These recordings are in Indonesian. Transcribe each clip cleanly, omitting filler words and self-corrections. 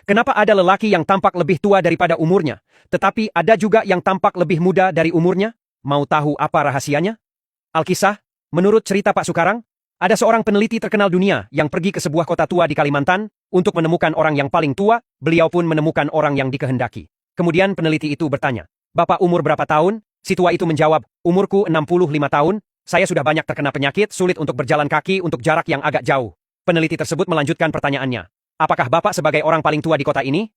Kenapa ada lelaki yang tampak lebih tua daripada umurnya, tetapi ada juga yang tampak lebih muda dari umurnya? Mau tahu apa rahasianya? Alkisah, menurut cerita Pak Sukarang, ada seorang peneliti terkenal dunia yang pergi ke sebuah kota tua di Kalimantan untuk menemukan orang yang paling tua. Beliau pun menemukan orang yang dikehendaki. Kemudian peneliti itu bertanya, "Bapak umur berapa tahun?" Si tua itu menjawab, "Umurku 65 tahun, saya sudah banyak terkena penyakit, sulit untuk berjalan kaki untuk jarak yang agak jauh." Peneliti tersebut melanjutkan pertanyaannya, "Apakah Bapak sebagai orang paling tua di kota ini?"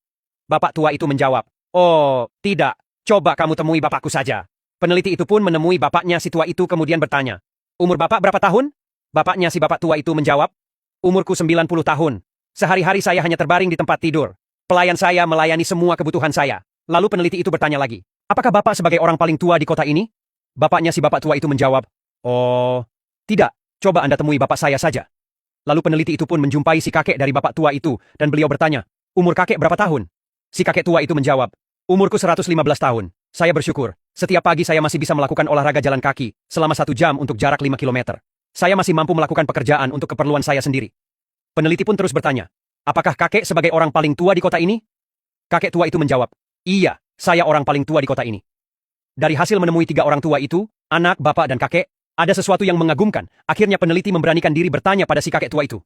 Bapak tua itu menjawab, "Oh, tidak. Coba kamu temui bapakku saja." Peneliti itu pun menemui bapaknya si tua itu kemudian bertanya, "Umur Bapak berapa tahun?" Bapaknya si bapak tua itu menjawab, "Umurku 90 tahun. Sehari-hari saya hanya terbaring di tempat tidur. Pelayan saya melayani semua kebutuhan saya." Lalu peneliti itu bertanya lagi, "Apakah Bapak sebagai orang paling tua di kota ini?" Bapaknya si bapak tua itu menjawab, "Oh, tidak. Coba Anda temui bapak saya saja." Lalu peneliti itu pun menjumpai si kakek dari bapak tua itu, dan beliau bertanya, "Umur kakek berapa tahun?" Si kakek tua itu menjawab, "Umurku 115 tahun. Saya bersyukur, setiap pagi saya masih bisa melakukan olahraga jalan kaki, selama 1 jam untuk jarak 5 kilometer. Saya masih mampu melakukan pekerjaan untuk keperluan saya sendiri." Peneliti pun terus bertanya, "Apakah kakek sebagai orang paling tua di kota ini?" Kakek tua itu menjawab, "Iya, saya orang paling tua di kota ini." Dari hasil menemui 3 orang tua itu, anak, bapak, dan kakek, ada sesuatu yang mengagumkan. Akhirnya peneliti memberanikan diri bertanya pada si kakek tua itu,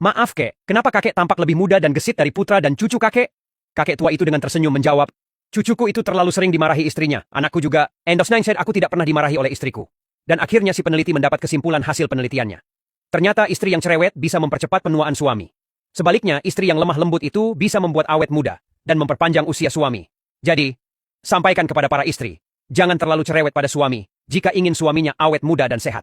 "Maaf kek, kenapa kakek tampak lebih muda dan gesit dari putra dan cucu kakek?" Kakek tua itu dengan tersenyum menjawab, "Cucuku itu terlalu sering dimarahi istrinya, anakku juga, and of nine said aku tidak pernah dimarahi oleh istriku." Dan akhirnya si peneliti mendapat kesimpulan hasil penelitiannya. Ternyata istri yang cerewet bisa mempercepat penuaan suami. Sebaliknya, istri yang lemah lembut itu bisa membuat awet muda dan memperpanjang usia suami. Jadi, sampaikan kepada para istri, jangan terlalu cerewet pada suami jika ingin suaminya awet muda dan sehat.